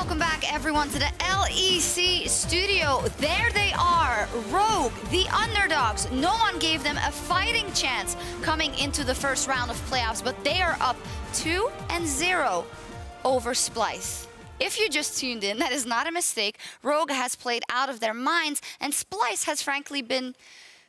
Welcome back, everyone, to the LEC studio. There they are, Rogue, the underdogs. No one gave them a fighting chance coming into the first round of playoffs, but they are up 2-0 over Splyce. If you just tuned in, that is not a mistake. Rogue has played out of their minds, and Splyce has frankly been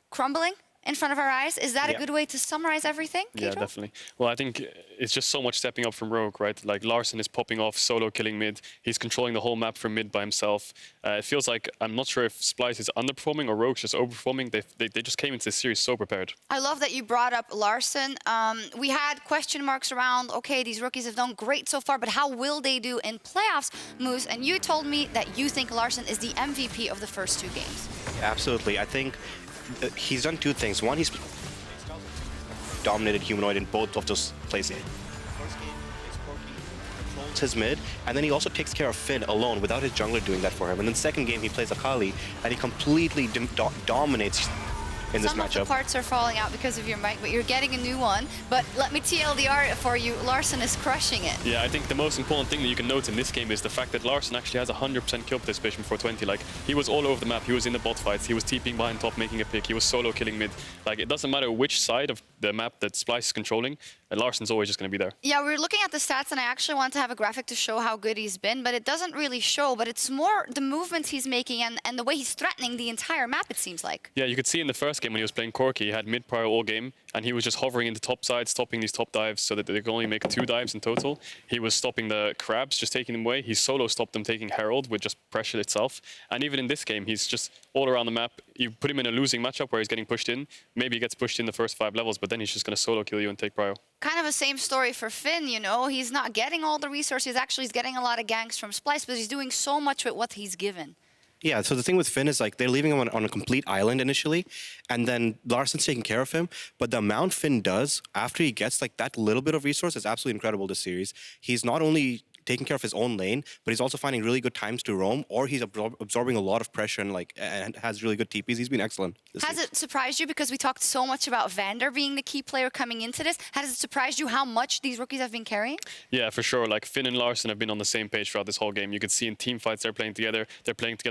crumbling in front of our eyes. Is that a good way to summarize everything, Pedro? Yeah, definitely. Well, I think it's just so much stepping up from Rogue, right? Like, Larssen is popping off, solo killing mid. He's controlling the whole map from mid by himself. It feels like, I'm not sure if Splyce is underperforming or Rogue's just overperforming. They just came into this series so prepared. I love that you brought up Larssen. We had question marks around, okay, these rookies have done great so far, but how will they do in playoffs, Moose? And you told me that you think Larssen is the MVP of the first two games. Absolutely. I think he's done two things. One, he's dominated Humanoid in both of those places. First game is Corki, controls his mid, and then he also takes care of Finn alone without his jungler doing that for him. And then second game, he plays Akali, and he completely dominates in this matchup. Some of the parts are falling out because of your mic, but you're getting a new one. But let me TLDR it for you. Larssen is crushing it. Yeah, I think the most important thing that you can note in this game is the fact that Larssen actually has 100% kill participation for 20. Like, he was all over the map. He was in the bot fights. He was TPing behind top, making a pick. He was solo killing mid. Like, it doesn't matter which side of the map that Splyce is controlling, and Larssen's always just going to be there. Yeah, we were looking at the stats, and I actually want to have a graphic to show how good he's been, but it doesn't really show. But it's more the movements he's making and the way he's threatening the entire map, it seems like. Yeah, you could see in the first game when he was playing Corki, he had mid prior all game, and he was just hovering in the top side, stopping these top dives so that they could only make 2 dives in total. He was stopping the crabs, just taking them away. He solo stopped them taking Herald with just pressure itself. And even in this game, he's just all around the map. You put him in a losing matchup where he's getting pushed in. Maybe he gets pushed in the first 5 levels, but then he's just going to solo kill you and take prio. Kind of the same story for Finn, you know. He's not getting all the resources. Actually, he's getting a lot of ganks from Splyce, but he's doing so much with what he's given. Yeah, so the thing with Finn is, like, they're leaving him on a complete island initially, and then Larssen's taking care of him. But the amount Finn does after he gets, like, that little bit of resource is absolutely incredible this series. He's not only taking care of his own lane, but he's also finding really good times to roam, or he's absorbing a lot of pressure and has really good TPs. He's been excellent. Has it surprised you, because we talked so much about Vander being the key player coming into this, has it surprised you how much these rookies have been carrying? Yeah, for sure. Like, Finn and Larssen have been on the same page throughout this whole game. You could see in team fights they're playing together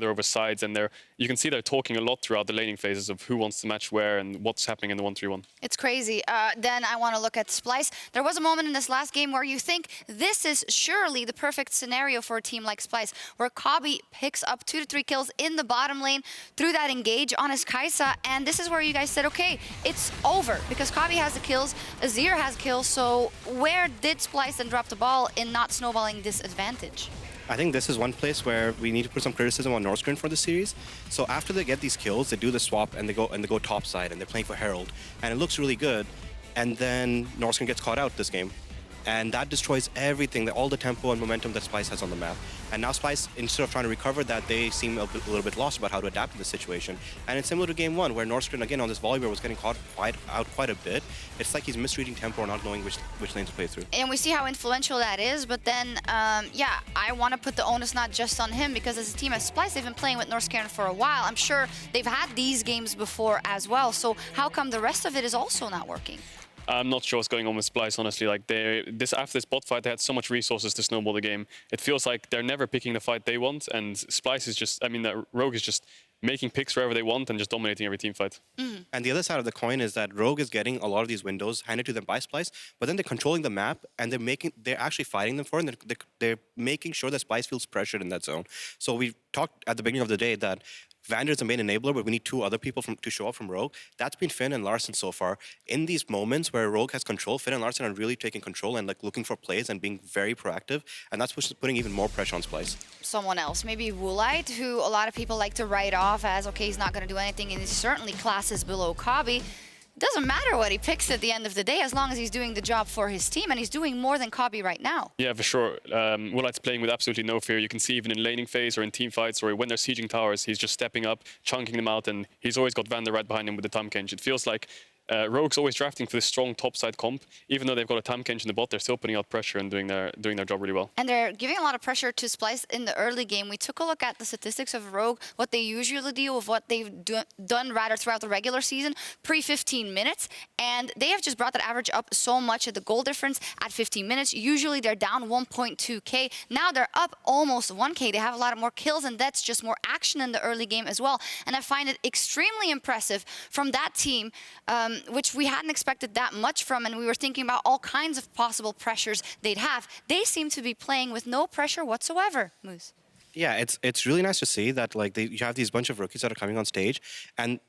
over sides, and you can see they're talking a lot throughout the laning phases of who wants to match where and what's happening in the 1-3-1. It's crazy. Then I want to look at Splyce. There was a moment in this last game where you think this is surely the perfect scenario for a team like Splyce, where Kobbe picks up 2 to 3 kills in the bottom lane through that engage on his Kai'Sa, and this is where you guys said, okay, it's over, because Kobbe has the kills, Azir has kills, so where did Splyce then drop the ball in not snowballing this advantage? I think this is one place where we need to put some criticism on Northgren for the series. So after they get these kills, they do the swap and they go top side and they're playing for Herald, and it looks really good. And then Northgren gets caught out this game, and that destroys everything, all the tempo and momentum that Splyce has on the map. And now Splyce, instead of trying to recover that, they seem a little bit lost about how to adapt to the situation. And it's similar to game 1, where Northgren, again, on this Volibear was getting caught out quite a bit. It's like he's misreading tempo or not knowing which lane to play through. And we see how influential that is, but then, yeah, I want to put the onus not just on him, because as a team as Splyce, they've been playing with Northgren for a while. I'm sure they've had these games before as well, so how come the rest of it is also not working? I'm not sure what's going on with Splyce, honestly. Like, after this bot fight, they had so much resources to snowball the game. It feels like they're never picking the fight they want, and Splyce is just, Rogue is just making picks wherever they want and just dominating every team fight. And the other side of the coin is that Rogue is getting a lot of these windows handed to them by Splyce, but then they're controlling the map, and they're actually fighting them for it, and they're making sure that Splyce feels pressured in that zone. So we talked at the beginning of the day that Vander is the main enabler, but we need 2 other people to show up from Rogue. That's been Finn and Larssen so far. In these moments where Rogue has control, Finn and Larssen are really taking control and, like, looking for plays and being very proactive, and that's putting even more pressure on Splyce. Someone else, maybe Woolite, who a lot of people like to write off as, okay, he's not going to do anything, and he's certainly classes below Kobbe. Doesn't matter what he picks at the end of the day, as long as he's doing the job for his team, and he's doing more than Kobbe right now. Yeah, for sure. Woolite's playing with absolutely no fear. You can see even in laning phase or in team fights or when they're sieging towers, he's just stepping up, chunking them out, and he's always got Vander right behind him with the Tahm Kench. It feels like Rogue's always drafting for this strong topside comp. Even though they've got a Tahm Kench in the bot, they're still putting out pressure and doing their job really well. And they're giving a lot of pressure to Splyce in the early game. We took a look at the statistics of Rogue, what they usually do with what they've done rather throughout the regular season, pre-15 minutes. And they have just brought that average up so much at the goal difference at 15 minutes. Usually they're down 1.2k. Now they're up almost 1k. They have a lot of more kills, and that's just more action in the early game as well. And I find it extremely impressive from that team, which we hadn't expected that much from, and we were thinking about all kinds of possible pressures they'd have. They seem to be playing with no pressure whatsoever, Moose. Yeah, it's really nice to see that like you have these bunch of rookies that are coming on stage, and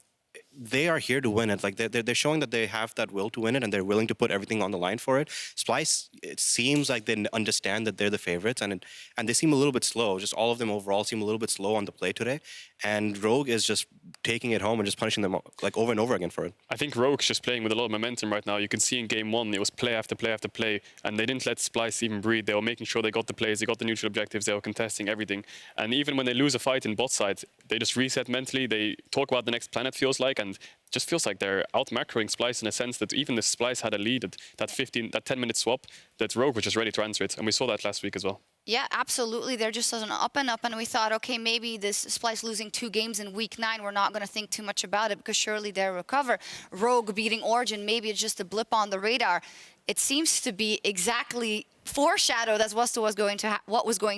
they are here to win it. Like they're showing that they have that will to win it, and they're willing to put everything on the line for it. Splyce, it seems like they understand that they're the favorites, and they seem a little bit slow. Just all of them overall seem a little bit slow on the play today. And Rogue is just taking it home and just punishing them like over and over again for it. I think Rogue's just playing with a lot of momentum right now. You can see in game one, it was play after play after play, and they didn't let Splyce even breathe. They were making sure they got the plays, they got the neutral objectives, they were contesting everything. And even when they lose a fight in bot side, they just reset mentally. They talk about the next planet, feels like, and just feels like they're out-macroing Splyce in a sense that even if Splyce had a lead at that 10-minute swap, that Rogue was just ready to answer it. And we saw that last week as well. Yeah, absolutely. They're just on an up and up, and we thought, okay, maybe this Splyce losing 2 games in week 9, we're not going to think too much about it because surely they'll recover. Rogue beating Origen, maybe it's just a blip on the radar. It seems to be exactly foreshadowed as what was going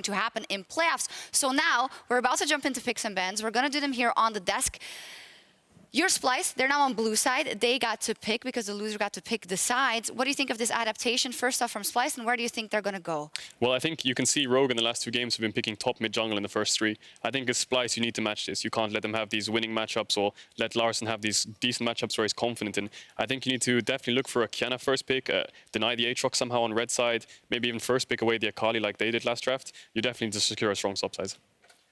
to happen in playoffs. So now we're about to jump into picks and bans. We're going to do them here on the desk. Your Splyce, they're now on blue side. They got to pick because the loser got to pick the sides. What do you think of this adaptation, first off from Splyce, and where do you think they're going to go? Well, I think you can see Rogue in the last 2 games have been picking top mid jungle in the first 3. I think as Splyce, you need to match this. You can't let them have these winning matchups or let Larssen have these decent matchups where he's confident in. I think you need to definitely look for a Qiyana first pick, deny the Aatrox somehow on red side, maybe even first pick away the Akali like they did last draft. You definitely need to secure a strong top side.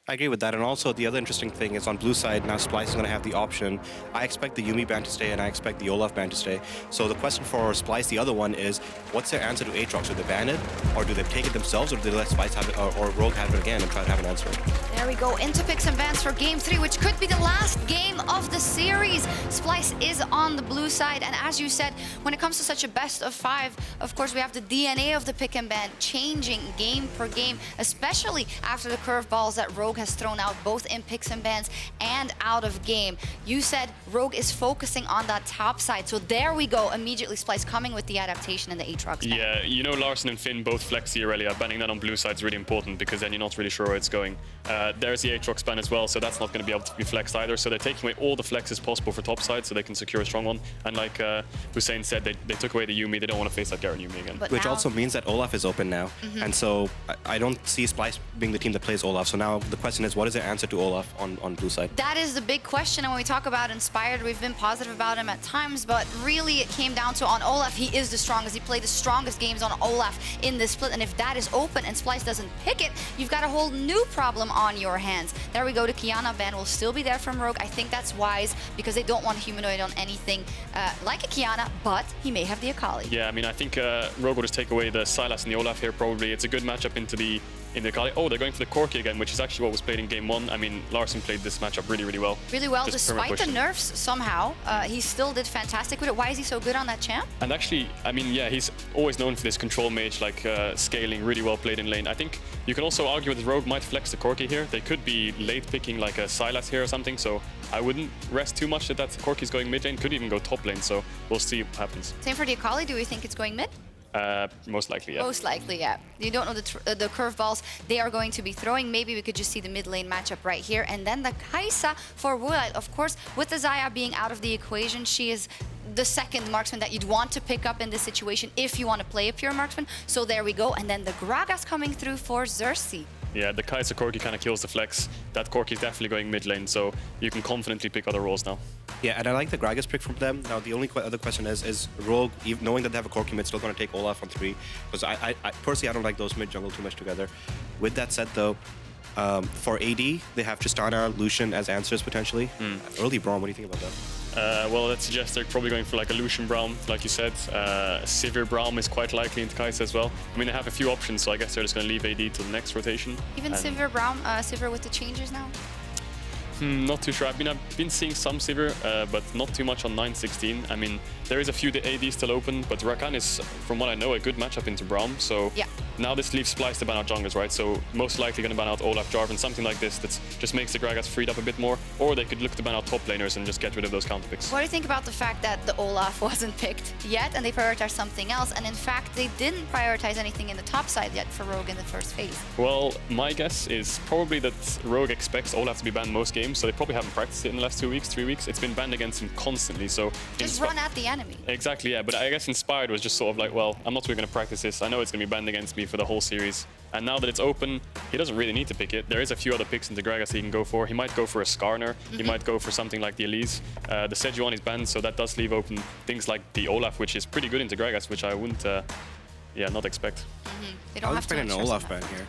I agree with that, and also the other interesting thing is on blue side, now Splyce is going to have the option. I expect the Yuumi ban to stay, and I expect the Olaf ban to stay. So the question for Splyce, the other one, is what's their answer to Aatrox? Do they ban it, or do they take it themselves, or do they let Splyce have it, or Rogue have it again and try to have an answer? There we go, into picks and bans for game 3, which could be the last game of the series. Splyce is on the blue side, and as you said, when it comes to such a best of 5, of course, we have the DNA of the pick and ban changing game per game, especially after the curveballs that Rogue has thrown out, both in picks and bans and out of game. You said Rogue is focusing on that top side, so there we go, immediately Splyce coming with the adaptation and the Aatrox ban. Yeah, you know Larssen and Finn both flex the Aurelia. Banning that on blue side is really important because then you're not really sure where it's going. There's the Aatrox ban as well, so that's not going to be able to be flexed either. So they're taking away all the flexes possible for top side so they can secure a strong one. And like Hussein said, they took away the Yuumi. They don't want to face that Garen Yuumi again. But Which now, also means that Olaf is open now. And so I don't see Splyce being the team that plays Olaf. So now the question is, what is their answer to Olaf on blue side? that is the big question, and when we talk about Inspired, we've been positive about him at times, but really it came down to on Olaf, he is the strongest. He played the strongest games on Olaf in this split, and if that is open and Splyce doesn't pick it, you've got a whole new problem on your hands. There we go, the Qiyana ban will still be there from Rogue. I think that's wise because they don't want a humanoid on anything like a Qiyana, but he may have the Akali. Yeah, I mean, I think Rogue will just take away the Sylas and the Olaf here probably. It's a good matchup into the Akali. Oh, they're going for the Corki again, which is actually what was played in game 1. I mean, Larssen played this matchup really, really well. Really well, Just despite the nerfs somehow. He still did fantastic with it. Why is he so good on that champ? And actually, I mean, yeah, he's always known for this control mage, like scaling, really well played in lane. I think you can also argue that Rogue might flex the Corki here. They could be late picking like a Sylas here or something, so I wouldn't rest too much that Corki's going mid lane. Could even go top lane, so we'll see what happens. Same for the Akali. Do we think it's going mid? Most likely, yeah. Most likely, yeah. You don't know the curveballs they are going to be throwing. Maybe we could just see the mid lane matchup right here. And then the Kai'Sa for Wuya. Of course, with the Xayah being out of the equation, she is the second marksman that you'd want to pick up in this situation if you want to play a pure marksman. So there we go. And then the Gragas coming through for Xerxes. Yeah, the Kai'Sa Corki kind of kills the flex. That Corki is definitely going mid lane, so you can confidently pick other roles now. Yeah, and I like the Gragas pick from them. Now, the only other question is Rogue, even knowing that they have a Corki mid, still going to take Olaf on 3? Because I personally, I don't like those mid-jungle too much together. With that said, though, for AD, they have Tristana, Lucian as answers, potentially. Early Braum, what do you think about that? Well, that suggests they're probably going for like a Lucian Braum, like you said. Sivir Braum is quite likely into Kai'Sa as well. I mean, they have a few options, so I guess they're just going to leave AD till the next rotation. Even Sivir Braum, Sivir with the changes now? Not too sure. I've been seeing some Sivir, but not too much on 9-16. I mean, there is a few AD still open, but Rakan is, from what I know, a good matchup into Braum. So Yeah. now this leaves Splyce to ban out junglers, right? So most likely going to ban out Olaf, Jarvan, something like this that just makes the Gragas freed up a bit more. Or they could look to ban out top laners and just get rid of those counter picks. What do you think about the fact that the Olaf wasn't picked yet and they prioritized something else? And in fact, they didn't prioritize anything in the top side yet for Rogue in the first phase. Well, my guess is probably that Rogue expects Olaf to be banned most games, so they probably haven't practiced it in the last 2 weeks, 3 weeks. It's been banned against him constantly, so... Just run at the enemy. Exactly, yeah, but I guess Inspired was just sort of like, well, I'm not really going to practice this. I know it's going to be banned against me for the whole series. And now that it's open, he doesn't really need to pick it. There is a few other picks into Gragas he can go for. He might go for a Skarner. He might go for something like the Elise. The Sejuani is banned, so that does leave open things like the Olaf, which is pretty good into Gragas, which I wouldn't, not expect. They I don't was have to expecting an Olaf ban here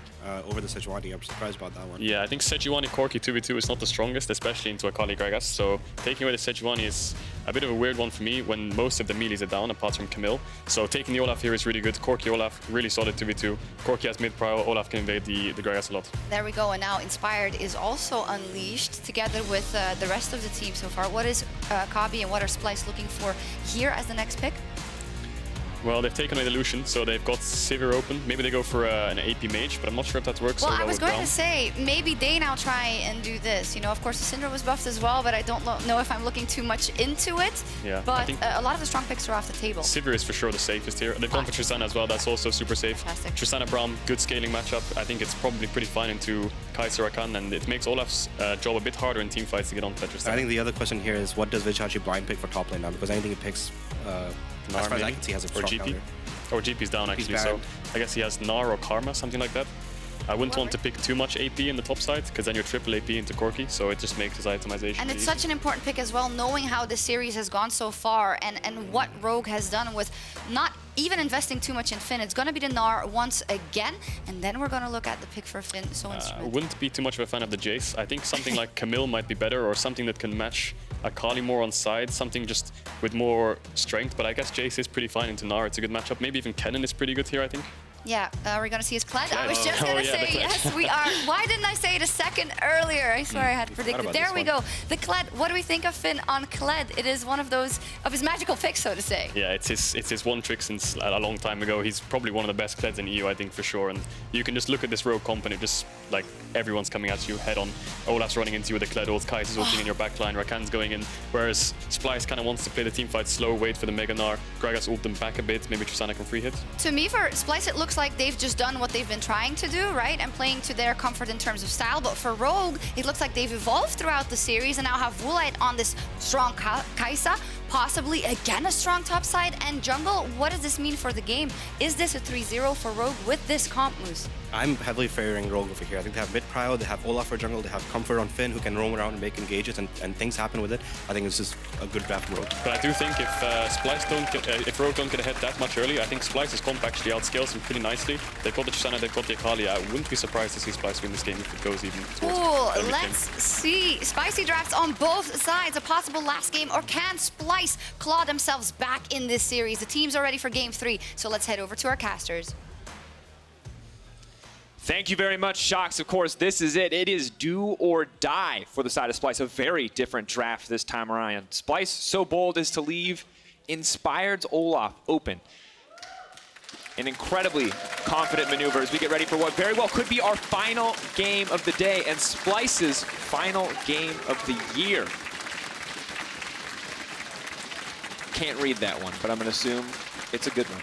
over the Sejuani. I'm surprised about that one. Yeah, I think Sejuani Corki 2v2 is not the strongest, especially into Akali Gragas. So taking away the Sejuani is a bit of a weird one for me when most of the melees are down, apart from Camille. So taking the Olaf here is really good. Corki Olaf, really solid 2v2. Corki has mid prio, Olaf can invade the Gragas a lot. There we go, and now Inspired is also unleashed together with the rest of the team so far. What is Kabi and what are Splyce looking for here as the next pick? Well, they've taken away the Lucian, so they've got Sivir open. Maybe they go for an AP mage, but I'm not sure if that works. Well, so I was with going Braum. to say, maybe they now try and do this. You know, of course, the Syndra was buffed as well, but I don't know if I'm looking too much into it. Yeah, I But think- a lot of the strong picks are off the table. Sivir is for sure the safest here. They've gone for Tristana as well. That's also super safe. Fantastic. Tristana Braum, good scaling matchup. I think it's probably pretty fine into Kai'Sa Rakan, and it makes Olaf's job a bit harder in team fights to get on Tristana. I think the other question here is what does Vichachi blind pick for top lane now? Because anything he picks, as far as I maybe? can see, has a Or strong GP. counter. Or GP's down actually, so banned. I guess he has Gnar or Karma, something like that. I wouldn't want to pick too much AP in the top side, because then you're triple AP into Corki, so it just makes his itemization And it's easy. such an important pick as well, knowing how this series has gone so far and what Rogue has done with not even investing too much in Finn. It's going to be the Gnar once again, and then we're going to look at the pick for Finn. So I instrumental. wouldn't be too much of a fan of the Jace. I think something like Camille might be better, or something that can match Akali more on side, something just with more strength. But I guess Jace is pretty fine into Gnar. It's a good matchup. Maybe even Kennen is pretty good here, I think. Yeah, we're going to see his Kled. I was Kled. just Oh, going to yeah, the say, Kled. yes, we are. Why didn't I say it a second earlier? I swear I had predicted. about There this we one. go. The Kled. What do we think of Finn on Kled? It is one of those, of his magical picks, so to say. Yeah, it's his one trick since a long time ago. He's probably one of the best Kleds in EU, I think, for sure. And you can just look at this Rogue comp and it just, like, everyone's coming at you head on. Olaf's running into you with the Kled ult, Kai'Sa's ulting in your backline, Rakan's going in. Whereas Splyce kind of wants to play the team fight slow, wait for the Mega Gnar, Gragas ult them back a bit, maybe Tristana can free hit. To me, for Splyce, it looks like they've just done what they've been trying to do, right? And playing to their comfort in terms of style. But for Rogue, it looks like they've evolved throughout the series and now have Woolite on this strong Kai'Sa, possibly again a strong top side and jungle. What does this mean for the game? Is this a 3-0 for Rogue with this comp, Moose? I'm heavily favoring Rogue over here. I think they have mid prio, they have Olaf for jungle, they have comfort on Finn who can roam around and make engages and things happen with it. I think this is a good draft for Rogue. But I do think if Splyce don't get, if Rogue don't get ahead that much early, I think Splyce's comp actually outscales him pretty nicely. They've got the Tristana, they've got the Akali. I wouldn't be surprised to see Splyce win this game if it goes even towards Cool. early Let's game. see. Spicy drafts on both sides. A possible last game, or can Splyce claw themselves back in this series? The teams are ready for game 3, so let's head over to our casters. Thank you very much, Shocks. Of course, this is it. It is do or die for the side of Splyce. A very different draft this time around. Splyce so bold as to leave Inspired's Olaf open. An incredibly confident maneuver as we get ready for what very well could be our final game of the day and Splyce's final game of the year. Can't read that one, but I'm going to assume it's a good one.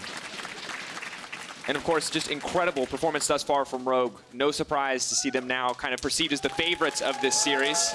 And of course, just incredible performance thus far from Rogue. No surprise to see them now kind of perceived as the favorites of this series.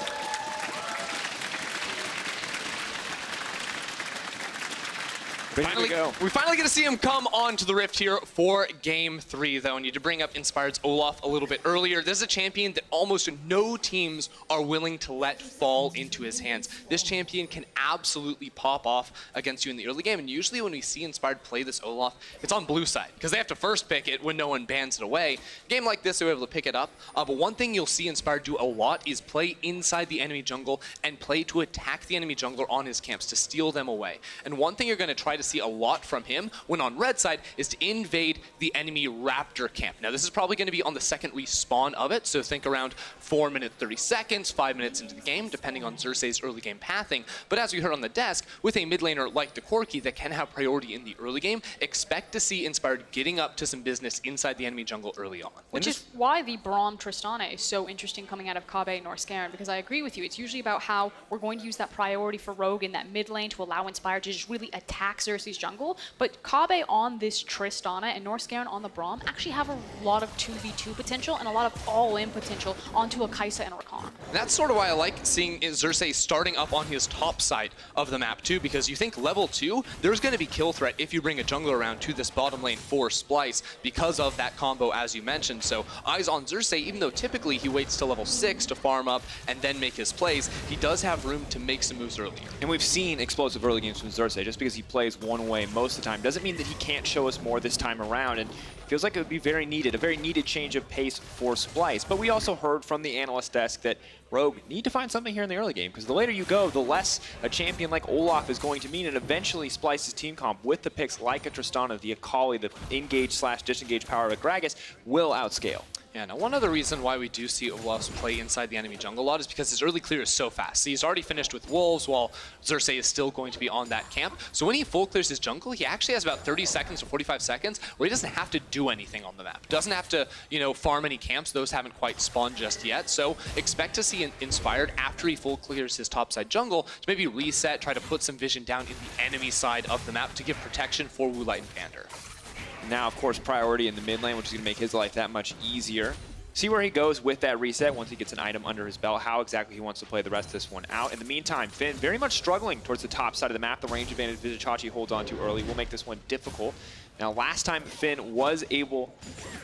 Ready to go. We finally get to see him come onto the Rift here for Game 3, though. I need to bring up Inspired's Olaf a little bit earlier. This is a champion that almost no teams are willing to let fall into his hands. This champion can absolutely pop off against you in the early game, and usually when we see Inspired play this Olaf, it's on blue side, because they have to first pick it when no one bans it away. A game like this, they're able to pick it up, but one thing you'll see Inspired do a lot is play inside the enemy jungle and play to attack the enemy jungler on his camps, to steal them away. And one thing you're going to try to see a lot from him when on red side is to invade the enemy Raptor camp. Now, this is probably going to be on the second respawn of it, so think around 4 minutes 30 seconds, 5 minutes into the game, depending on Xerxes' early game pathing. But as we heard on the desk, with a mid laner like the Corki that can have priority in the early game, expect to see Inspired getting up to some business inside the enemy jungle early on. Which is why the Braum Tristana is so interesting coming out of Kobbe Norscairn, because I agree with you. It's usually about how we're going to use that priority for Rogue in that mid lane to allow Inspired to just really attack Xerxes' jungle. But Kobbe on this Tristana and Norscairn on the Braum actually have a lot of 2v2 potential and a lot of all-in potential onto a Kai'Sa and Rakan. That's sort of why I like seeing Xerxes starting up on his top side of the map too, because you think level 2, there's going to be kill threat if you bring a jungler around to this bottom lane for Splyce because of that combo as you mentioned. So eyes on Xerxes, even though typically he waits to level 6 to farm up and then make his plays, he does have room to make some moves earlier. And we've seen explosive early games from Xerxes. Just because he plays one way most of the time doesn't mean that he can't show us more this time around. And feels like it would be a very needed change of pace for Splyce. But we also heard from the analyst desk that Rogue need to find something here in the early game, because the later you go, the less a champion like Olaf is going to mean, and eventually Splyce's team comp with the picks like a Tristana, the Akali, the engage/disengage power of a Gragas will outscale. Yeah, now one other reason why we do see Olaf's play inside the enemy jungle a lot is because his early clear is so fast. So he's already finished with Wolves while Xerxes is still going to be on that camp. So when he full clears his jungle, he actually has about 30 seconds or 45 seconds where he doesn't have to do anything on the map. Doesn't have to, farm any camps. Those haven't quite spawned just yet. So expect to see Inspired after he full clears his topside jungle to maybe reset, try to put some vision down in the enemy side of the map to give protection for Woolite and Vander. Now, of course, priority in the mid lane, which is going to make his life that much easier. See where he goes with that reset once he gets an item under his belt, how exactly he wants to play the rest of this one out. In the meantime, Finn very much struggling towards the top side of the map. The range advantage Vizicsacsi holds on to early will make this one difficult. Now, last time Finn was able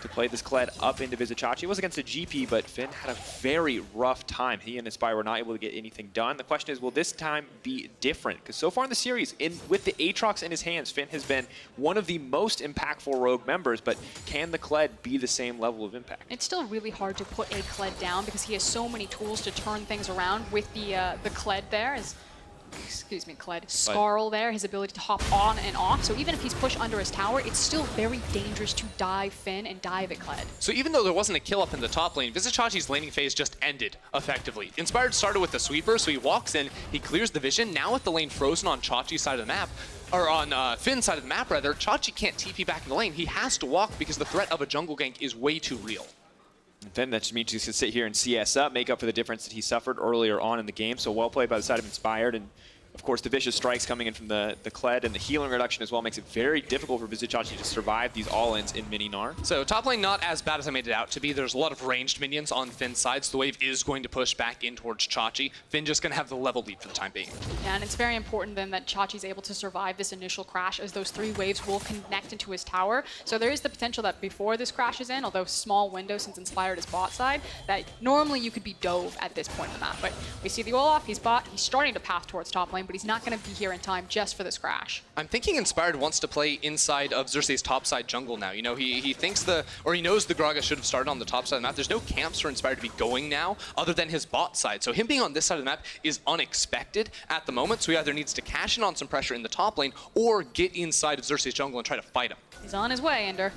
to play this Kled up into Vizicsacsi, it was against a GP, but Finn had a very rough time. He and Inspire were not able to get anything done. The question is, will this time be different? Because so far in the series, with the Aatrox in his hands, Finn has been one of the most impactful Rogue members, but can the Kled be the same level of impact? It's still really hard to put a Kled down because he has so many tools to turn things around with the Kled there. Excuse me, Kled. Skarl there, his ability to hop on and off. So even if he's pushed under his tower, it's still very dangerous to dive Finn and dive at Kled. So even though there wasn't a kill up in the top lane, Vizicsacsi's laning phase just ended, effectively. Inspired started with the sweeper, so he walks in, he clears the vision. Now with the lane frozen on Chachi's side of the map, or on Finn's side of the map rather, Chachi can't TP back in the lane. He has to walk because the threat of a jungle gank is way too real. Then that just means he's going to sit here and CS up, make up for the difference that he suffered earlier on in the game. So well played by the side of Inspired. And of course, the vicious strikes coming in from the Kled and the healing reduction as well makes it very difficult for Vizicsacsi to survive these all-ins in mini Gnar. So top lane not as bad as I made it out to be. There's a lot of ranged minions on Finn's side, so the wave is going to push back in towards Chachi. Finn just going to have the level lead for the time being. Yeah, and it's very important then that Chachi's able to survive this initial crash, as those 3 waves will connect into his tower. So there is the potential that before this crashes in, although small window since Inspired is bot side, that normally you could be dove at this point in the map. But we see the Olaf, he's bot, he's starting to path towards top lane, but he's not going to be here in time just for this crash. I'm thinking Inspired wants to play inside of Xerxes' topside jungle now. He thinks he knows the Gragas should have started on the top side of the map. There's no camps for Inspired to be going now other than his bot side. So him being on this side of the map is unexpected at the moment. So he either needs to cash in on some pressure in the top lane or get inside of Xerxes' jungle and try to fight him. He's on his way, Ender.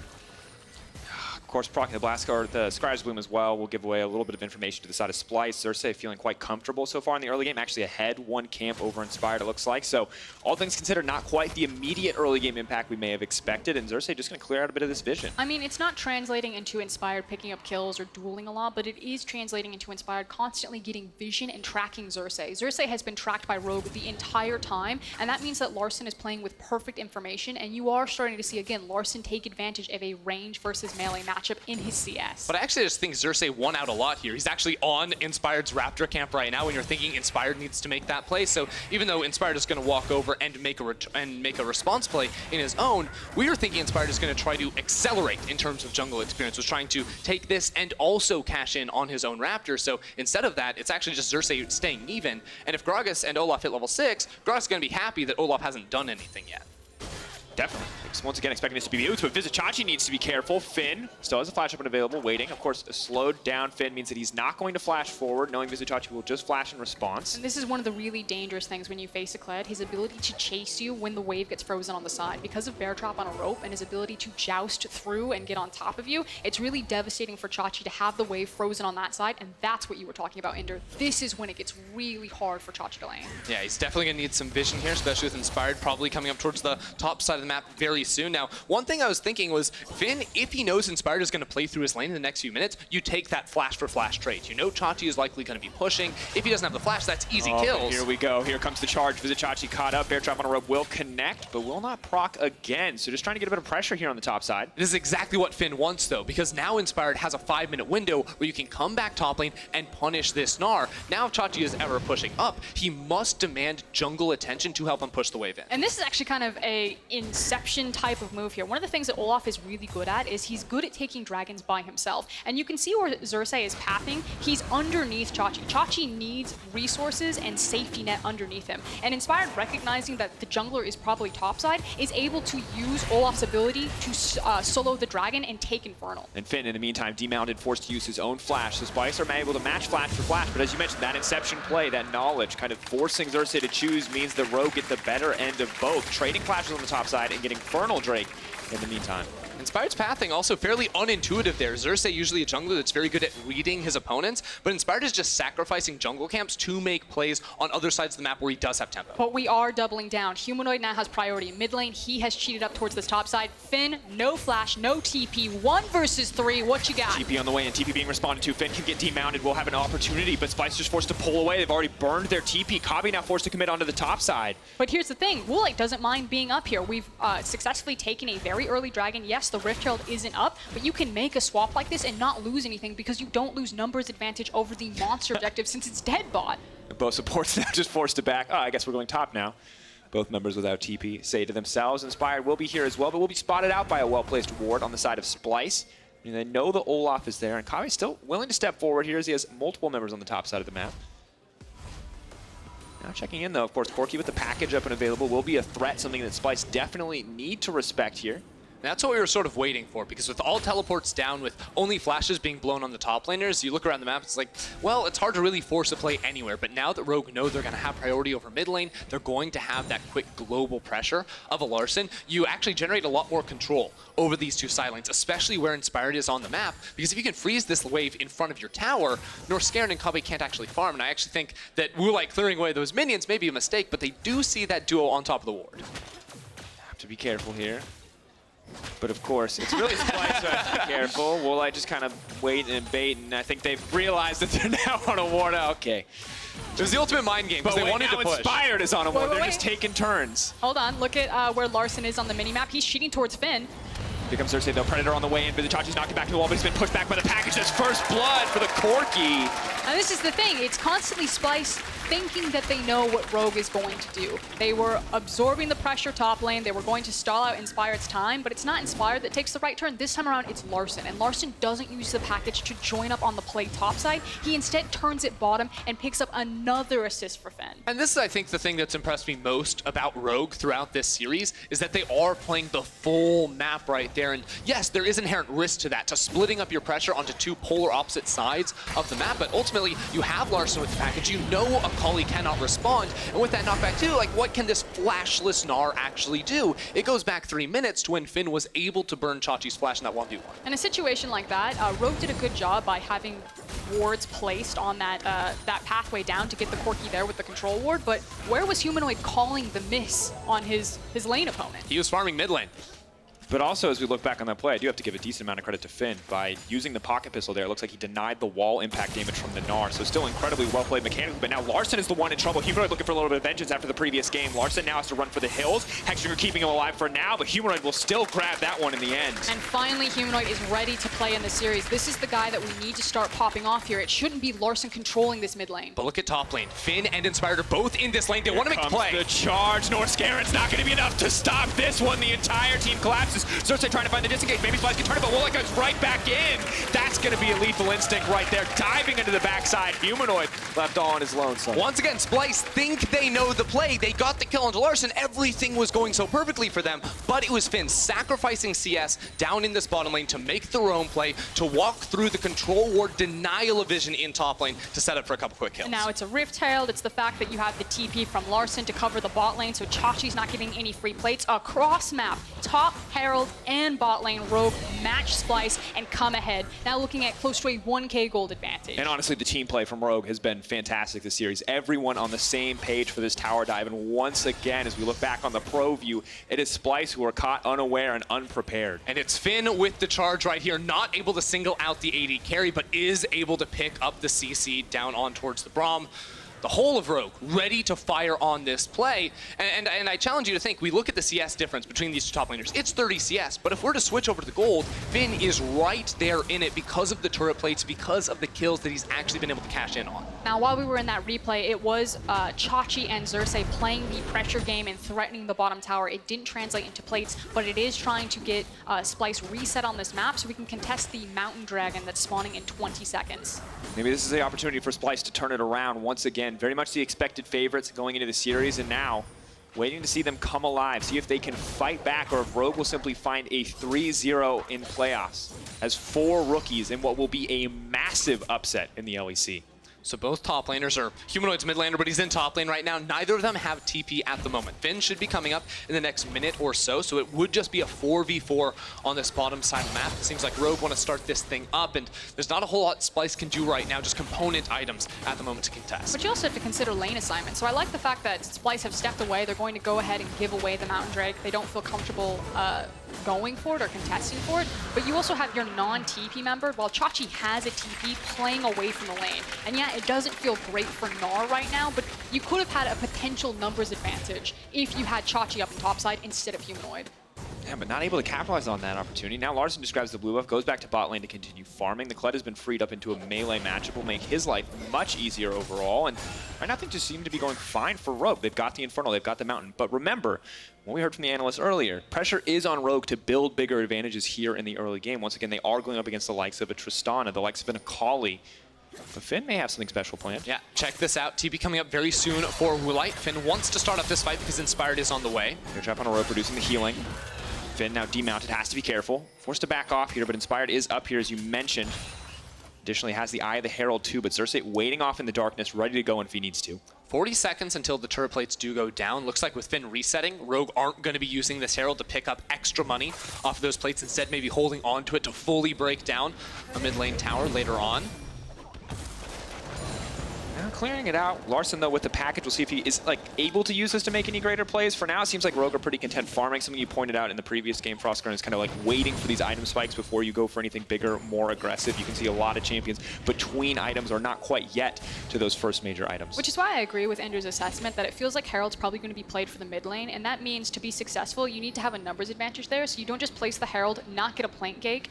Of course, proccing the Blast Guard, the Scribe's Bloom as well will give away a little bit of information to the side of Splyce. Xerxes feeling quite comfortable so far in the early game, actually ahead 1 camp over Inspired, it looks like. So all things considered, not quite the immediate early game impact we may have expected, and Xerxes just going to clear out a bit of this vision. I mean, it's not translating into Inspired picking up kills or dueling a lot, but it is translating into Inspired constantly getting vision and tracking Xerxes. Xerxes has been tracked by Rogue the entire time, and that means that Larssen is playing with perfect information, and you are starting to see, again, Larssen take advantage of a range versus melee matchup in his CS. But I actually just think Xerxes won out a lot here. He's actually on Inspired's Raptor camp right now when you're thinking Inspired needs to make that play. So even though Inspired is going to walk over and make a response play in his own, we were thinking Inspired is going to try to accelerate in terms of jungle experience, was trying to take this and also cash in on his own Raptor. So instead of that, it's actually just Xerxes staying even. And if Gragas and Olaf hit level 6, Gragas is going to be happy that Olaf hasn't done anything yet. Definitely. Once again, expecting this to be Boots, but Vizicsacsi needs to be careful. Finn still has a flash up and available, waiting. Of course, a slowed down Finn means that he's not going to flash forward, knowing Vizicsacsi will just flash in response. And this is one of the really dangerous things when you face a Kled, his ability to chase you when the wave gets frozen on the side. Because of Bear Trap on a rope and his ability to joust through and get on top of you, it's really devastating for Chachi to have the wave frozen on that side, and that's what you were talking about, Inder. This is when it gets really hard for Chachi to lane. Yeah, he's definitely going to need some vision here, especially with Inspired probably coming up towards the top side of the map very soon. Now, one thing I was thinking was, Finn, if he knows Inspired is going to play through his lane in the next few minutes, you take that flash for flash trade. You know Chachi is likely going to be pushing. If he doesn't have the flash, that's easy kills. Here we go. Here comes the charge. Vizicsacsi caught up. Bear Trap on a rope will connect, but will not proc again. So just trying to get a bit of pressure here on the top side. This is exactly what Finn wants, though, because now Inspired has a 5-minute window where you can come back top lane and punish this Gnar. Now if Chachi is ever pushing up, he must demand jungle attention to help him push the wave in. And this is actually kind of a Inception type of move here. One of the things that Olaf is really good at is he's good at taking dragons by himself. And you can see where Xerxes is pathing. He's underneath Chachi. Chachi needs resources and safety net underneath him. And Inspired, recognizing that the jungler is probably topside, is able to use Olaf's ability to solo the dragon and take Infernal. And Finn, in the meantime, demounted, forced to use his own flash. So Spice are able to match flash for flash, but as you mentioned, that Inception play, that knowledge, kind of forcing Xerxes to choose means the Rogue get the better end of both, trading flashes on the top side and getting Infernal Drake in the meantime. Inspired's pathing also fairly unintuitive there. Xerxes usually a jungler that's very good at reading his opponents, but Inspired is just sacrificing jungle camps to make plays on other sides of the map where he does have tempo. But we are doubling down. Humanoid now has priority in mid lane. He has cheated up towards this top side. Finn, no flash, no TP. 1 versus 3. What you got? TP on the way and TP being responded to. Finn can get demounted. Will have an opportunity, but Spice just forced to pull away. They've already burned their TP. Kabi now forced to commit onto the top side. But here's the thing. Woolite doesn't mind being up here. We've successfully taken a very early dragon. Yes, the Rift Herald isn't up, but you can make a swap like this and not lose anything because you don't lose numbers advantage over the monster objective since it's dead bot. Both supports now just forced to back. Oh, I guess we're going top now. Both members without TP say to themselves, Inspired will be here as well, but will be spotted out by a well-placed ward on the side of Splice. And they know the Olaf is there, and Kabi's still willing to step forward here as he has multiple members on the top side of the map. Now checking in though, of course, Corki with the package up and available will be a threat, something that Splice definitely need to respect here. That's what we were sort of waiting for, because with all teleports down, with only flashes being blown on the top laners, you look around the map, it's like, well, it's hard to really force a play anywhere. But now that Rogue know they're going to have priority over mid lane, they're going to have that quick global pressure of a Larssen. You actually generate a lot more control over these two side lanes, especially where Inspired is on the map, because if you can freeze this wave in front of your tower, Norskeren and Kabi can't actually farm. And I actually think that Woolite clearing away those minions may be a mistake, but they do see that duo on top of the ward. Have to be careful here. But of course, it's really Splice who has to be careful. Woolite just kind of wait and bait, and I think they've realized that they're now on a ward. Okay. It was the ultimate mind game, because they wanted to push. Inspired is on a ward. Wait. They're just taking turns. Hold on, look at where Larssen is on the minimap. He's cheating towards Finn. Here comes Xerxes though. Predator on the way in. Vizicsacsi's knocked it back to the wall, but he's been pushed back by the package. That's first blood for the Corki. And this is the thing, it's constantly Splice thinking that they know what Rogue is going to do. They were absorbing the pressure top lane, they were going to stall out Inspired's time, but it's not Inspired that takes the right turn. This time around, it's Larssen, and Larssen doesn't use the package to join up on the play topside. He instead turns it bottom and picks up another assist for Finn. And this is, I think, the thing that's impressed me most about Rogue throughout this series is that they are playing the full map right there. And yes, there is inherent risk to that, to splitting up your pressure onto two polar opposite sides of the map. But ultimately, you have Larssen with the package. You know Akali cannot respond. And with that knockback too, like, what can this flashless Gnar actually do? It goes back 3 minutes to when Finn was able to burn Chachi's flash in that 1v1. In a situation like that, Rogue did a good job by having wards placed on that that pathway down to get the Corki there with the control ward, but where was Humanoid calling the miss on his lane opponent? He was farming mid lane. But also, as we look back on that play, I do have to give a decent amount of credit to Finn. By using the pocket pistol there, it looks like he denied the wall impact damage from the Gnar. So still incredibly well played mechanically, but now Larssen is the one in trouble. Humanoid looking for a little bit of vengeance after the previous game. Larssen now has to run for the hills. Hexagon keeping him alive for now, but Humanoid will still grab that one in the end. And finally, Humanoid is ready to play in the series. This is the guy that we need to start popping off here. It shouldn't be Larssen controlling this mid lane. But look at top lane. Finn and Inspired are both in this lane. They want to make a play. The charge. Norscaren's not going to be enough to stop this one. The entire team collapses. This is Xerxes trying to find the disengage. Maybe Splyce can turn it, but Woolite goes right back in. That's going to be a lethal instinct right there. Diving into the backside. Humanoid left all on his lonesome. Once again, Splyce think they know the play. They got the kill onto Larssen. Everything was going so perfectly for them, but it was Finn sacrificing CS down in this bottom lane to make the roam play, to walk through the control ward, denial of vision in top lane to set up for a couple quick kills. And now it's a Rift Herald. It's the fact that you have the TP from Larssen to cover the bot lane, so Chachi's not getting any free plates. Across map, top Herald and bot lane, Rogue match Splyce and come ahead. Now looking at close to a 1k gold advantage. And honestly, the team play from Rogue has been fantastic this series. Everyone on the same page for this tower dive. And once again, as we look back on the pro view, it is Splyce who are caught unaware and unprepared. And it's Finn with the charge right here, not able to single out the AD carry, but is able to pick up the CC down on towards the Braum. The whole of Rogue ready to fire on this play. And I challenge you to think, we look at the CS difference between these two top laners. It's 30 CS, but if we're to switch over to the gold, Finn is right there in it because of the turret plates, because of the kills that he's actually been able to cash in on. Now, while we were in that replay, it was Chachi and Xerxes playing the pressure game and threatening the bottom tower. It didn't translate into plates, but it is trying to get Splyce reset on this map so we can contest the Mountain Dragon that's spawning in 20 seconds. Maybe this is the opportunity for Splyce to turn it around once again. Very much the expected favorites going into the series, and now waiting to see them come alive, see if they can fight back or if Rogue will simply find a 3-0 in playoffs as 4 rookies in what will be a massive upset in the LEC. So both top laners are Humanoid's mid laner, but he's in top lane right now. Neither of them have TP at the moment. Finn should be coming up in the next minute or so, so it would just be a 4v4 on this bottom side of the map. It seems like Rogue want to start this thing up, and there's not a whole lot Splyce can do right now, just component items at the moment to contest. But you also have to consider lane assignment. So I like the fact that Splyce have stepped away. They're going to go ahead and give away the Mountain Drake. They don't feel comfortable going for it or contesting for it. But you also have your non-TP member, while Chachi has a TP, playing away from the lane. And yeah, it doesn't feel great for Gnar right now, but you could have had a potential numbers advantage if you had Chachi up in topside instead of Humanoid. Yeah, but not able to capitalize on that opportunity. Now Larssen just grabs the blue buff, goes back to bot lane to continue farming. The Kled has been freed up into a melee matchup, will make his life much easier overall. And right now things just seem to be going fine for Rogue. They've got the Infernal, they've got the Mountain. But remember, what we heard from the analysts earlier, pressure is on Rogue to build bigger advantages here in the early game. Once again, they are going up against the likes of a Tristana, the likes of an Akali. But Finn may have something special planned. Yeah, check this out. TP coming up very soon for Woolite. Finn wants to start up this fight because Inspired is on the way. They're trap on a rope, reducing the healing. Finn now demounted, has to be careful. Forced to back off here, but Inspired is up here, as you mentioned. Additionally, has the Eye of the Herald too, but Xerxes waiting off in the darkness, ready to go if he needs to. 40 seconds until the turret plates do go down. Looks like with Finn resetting, Rogue aren't going to be using this Herald to pick up extra money off of those plates. Instead, maybe holding on to it to fully break down a mid lane tower later on. Now clearing it out. Larssen, though, with the package, we'll see if he is able to use this to make any greater plays. For now, it seems like Rogue are pretty content farming. Something you pointed out in the previous game, Frostgarden, is kind of waiting for these item spikes before you go for anything bigger, more aggressive. You can see a lot of champions between items are not quite yet to those first major items. Which is why I agree with Andrew's assessment that it feels like Herald's probably going to be played for the mid lane, and that means to be successful, you need to have a numbers advantage there, so you don't just place the Herald, not get a plate gank,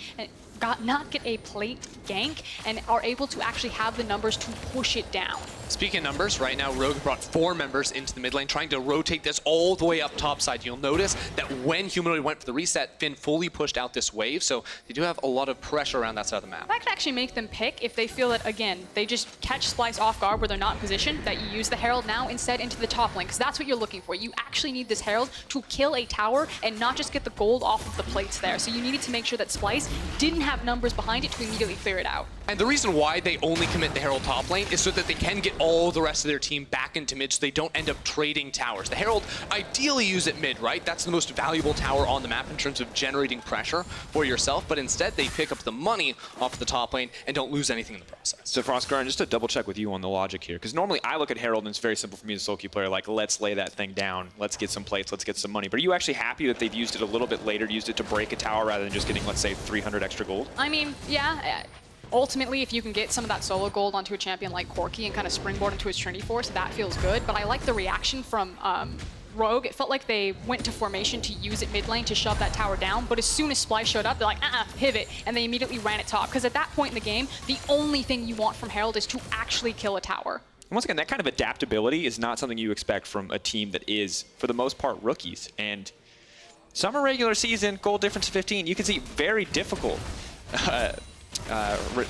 and are able to actually have the numbers to push it down. Speaking of numbers, right now Rogue brought 4 members into the mid lane, trying to rotate this all the way up top side. You'll notice that when Humanoid went for the reset, Finn fully pushed out this wave, so they do have a lot of pressure around that side of the map. That could actually make them pick if they feel that, again, they just catch Splyce off guard where they're not in position, that you use the Herald now instead into the top lane, because that's what you're looking for. You actually need this Herald to kill a tower and not just get the gold off of the plates there. So you needed to make sure that Splyce didn't have numbers behind it to immediately clear it out. And the reason why they only commit the Herald top lane is so that they can get all the rest of their team back into mid so they don't end up trading towers. The Herald ideally use it mid, right? That's the most valuable tower on the map in terms of generating pressure for yourself, but instead they pick up the money off the top lane and don't lose anything in the process. So Frostgarden, just to double check with you on the logic here, because normally I look at Herald and it's very simple for me as a solo queue player, let's lay that thing down, let's get some plates, let's get some money. But are you actually happy that they've used it a little bit later, used it to break a tower rather than just getting, let's say, 300 extra gold? I mean, yeah. Ultimately, if you can get some of that solo gold onto a champion like Corki and kind of springboard into his Trinity Force, that feels good. But I like the reaction from Rogue. It felt like they went to formation to use it mid lane to shove that tower down. But as soon as Splyce showed up, they're like, pivot. And they immediately ran it top. Because at that point in the game, the only thing you want from Herald is to actually kill a tower. And once again, that kind of adaptability is not something you expect from a team that is, for the most part, rookies. And Summer regular season, goal difference 15. You can see very difficult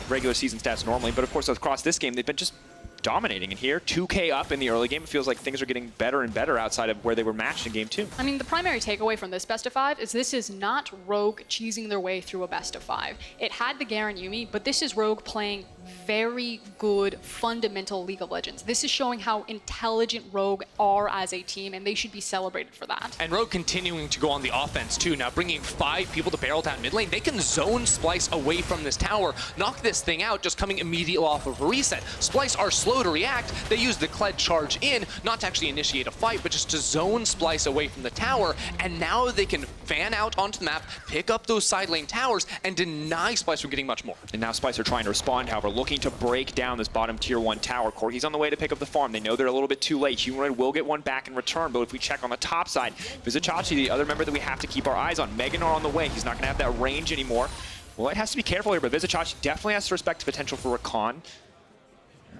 regular season stats normally, but of course across this game, they've been just dominating. And here, 2K up in the early game. It feels like things are getting better and better outside of where they were matched in game 2. I mean, the primary takeaway from this best of 5 is this is not Rogue cheesing their way through a best of 5. It had the Garen Yuumi, but this is Rogue playing very good, fundamental League of Legends. This is showing how intelligent Rogue are as a team, and they should be celebrated for that. And Rogue continuing to go on the offense too. Now bringing 5 people to barrel down mid lane. They can zone Splyce away from this tower, knock this thing out, just coming immediately off of a reset. Splyce are slow to react. They use the Kled charge in, not to actually initiate a fight, but just to zone Splyce away from the tower. And now they can fan out onto the map, pick up those side lane towers, and deny Splyce from getting much more. And now Splyce are trying to respond, however, looking to break down this bottom tier 1 tower. Corki's on the way to pick up the farm. They know they're a little bit too late. Humanoid will get one back in return, but if we check on the top side, Vizicsacsi, the other member that we have to keep our eyes on, Meganar on the way. He's not going to have that range anymore. Well, it has to be careful here, but Vizicsacsi definitely has to respect the potential for Rakan.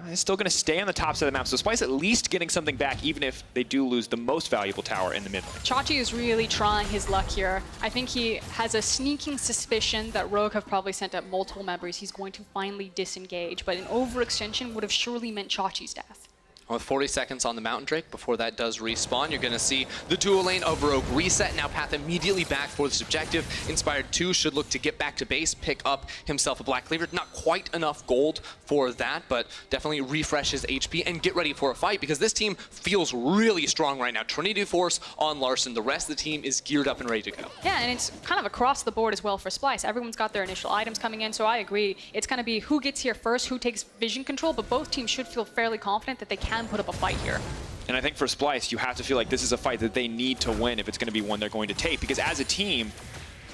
He's still going to stay on the top side of the map, so Splyce at least getting something back, even if they do lose the most valuable tower in the mid lane. Chachi is really trying his luck here. I think he has a sneaking suspicion that Rogue have probably sent up multiple members. He's going to finally disengage, but an overextension would have surely meant Chachi's death. With 40 seconds on the Mountain Drake before that does respawn, you're going to see the dual lane of Rogue reset. Now Path immediately back for this objective. Inspired 2 should look to get back to base, pick up himself a Black Cleaver. Not quite enough gold for that, but definitely refresh his HP and get ready for a fight, because this team feels really strong right now. Trinity Force on Larssen. The rest of the team is geared up and ready to go. Yeah, and it's kind of across the board as well for Splyce. Everyone's got their initial items coming in, so I agree. It's going to be who gets here first, who takes vision control, but both teams should feel fairly confident that they can put up a fight here. And I think for Splyce, you have to feel like this is a fight that they need to win if it's going to be one they're going to take, because as a team,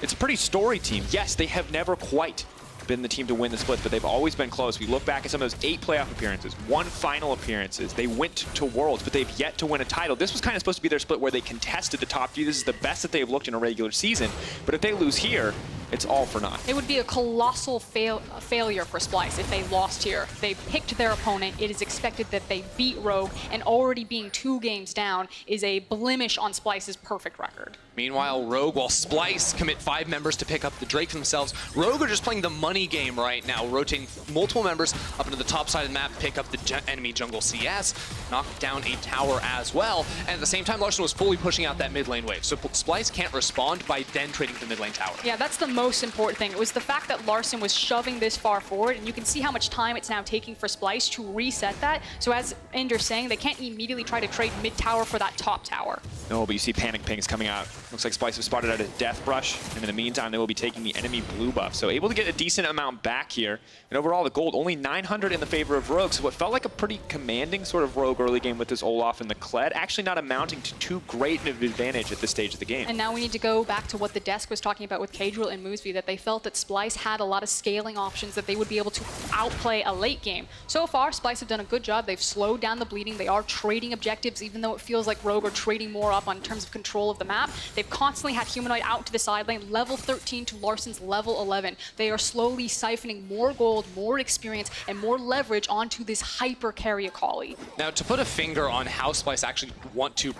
it's a pretty storied team. Yes, they have never quite been the team to win the split, but they've always been close. We look back at some of those 8 playoff appearances, 1 final appearances. They went to Worlds, but they've yet to win a title. This was kind of supposed to be their split where they contested the top 3. This is the best that they've looked in a regular season. But if they lose here, it's all for naught. It would be a colossal failure for Splyce if they lost here. They picked their opponent. It is expected that they beat Rogue, and already being 2 games down is a blemish on Splyce's perfect record. Meanwhile, Rogue, while Splyce commit 5 members to pick up the Drake themselves, Rogue are just playing the money game right now, rotating multiple members up into the top side of the map, pick up the enemy jungle CS, knock down a tower as well, and at the same time, Larssen was fully pushing out that mid lane wave, so Splyce can't respond by then trading the mid lane tower. Yeah, that's the most important thing. It was the fact that Larssen was shoving this far forward, and you can see how much time it's now taking for Splyce to reset that. So as Ender's saying, they can't immediately try to trade mid tower for that top tower. No, but you see panic pings coming out. Looks like Splyce have spotted out a death brush, and in the meantime, they will be taking the enemy blue buff. So able to get a decent amount back here. And overall, the gold only 900 in the favor of Rogue. So what felt like a pretty commanding sort of Rogue early game with this Olaf and the Kled, actually not amounting to too great an advantage at this stage of the game. And now we need to go back to what the desk was talking about with Kadriel and Moosby, that they felt that Splyce had a lot of scaling options that they would be able to outplay a late game. So far, Splyce have done a good job. They've slowed down the bleeding. They are trading objectives, even though it feels like Rogue are trading more up on terms of control of the map. They've constantly had Humanoid out to the side lane, level 13 to Larssen's level 11. They are slowly siphoning more gold, more experience, and more leverage onto this hyper carry Akali. Now, to put a finger on how Splyce actually want to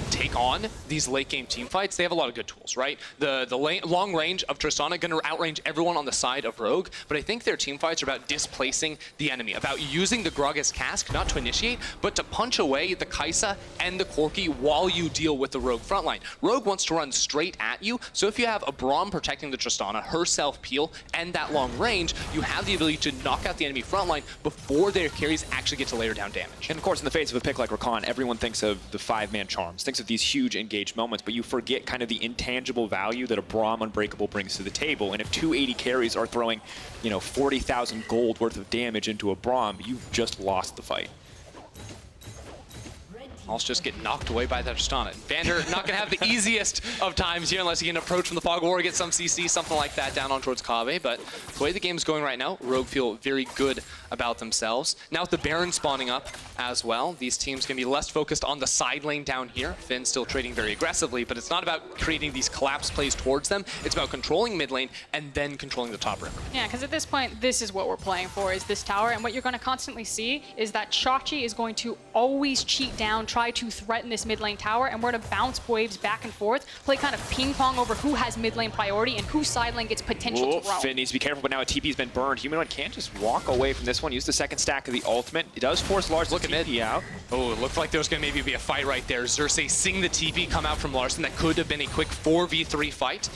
take on these late game team fights, they have a lot of good tools, right? The long range of Tristana going to outrange everyone on the side of Rogue, but I think their team fights are about displacing the enemy, about using the Gragas cask not to initiate, but to punch away the Kai'Sa and the Corki while you deal with the Rogue frontline. Rogue wants to run straight at you, so if you have a Braum protecting the Tristana, her self-peel, and that long range, you have the ability to knock out the enemy frontline before their carries actually get to layer down damage. And of course, in the face of a pick like Rakan, everyone thinks of the 5-man charms, thinks of these huge engaged moments, but you forget kind of the intangible value that a Braum Unbreakable brings to the table. And if 280 carries are throwing, 40,000 gold worth of damage into a Braum, you've just lost the fight. Also just get knocked away by that Tristana. Vander not going to have the easiest of times here unless he can approach from the Fog War, get some CC, something like that down on towards Kobbe. But the way the game's going right now, Rogue feel very good about themselves. Now with the Baron spawning up as well, these teams can be less focused on the side lane down here. Finn still trading very aggressively, but it's not about creating these collapse plays towards them. It's about controlling mid lane and then controlling the top river. Yeah, because at this point, this is what we're playing for, is this tower. And what you're going to constantly see is that Chachi is going to always cheat down, try try to threaten this mid lane tower, and we're going to bounce waves back and forth, play kind of ping pong over who has mid lane priority and whose side lane gets potential to roam. Finn needs to be careful, but now a TP's been burned. Humanoid can't just walk away from this one. Use the second stack of the ultimate. It does force Lars to TP out. Oh, it looked like there was going to maybe be a fight right there. Xerxes seeing the TP come out from Larssen. That could have been a quick 4v3 fight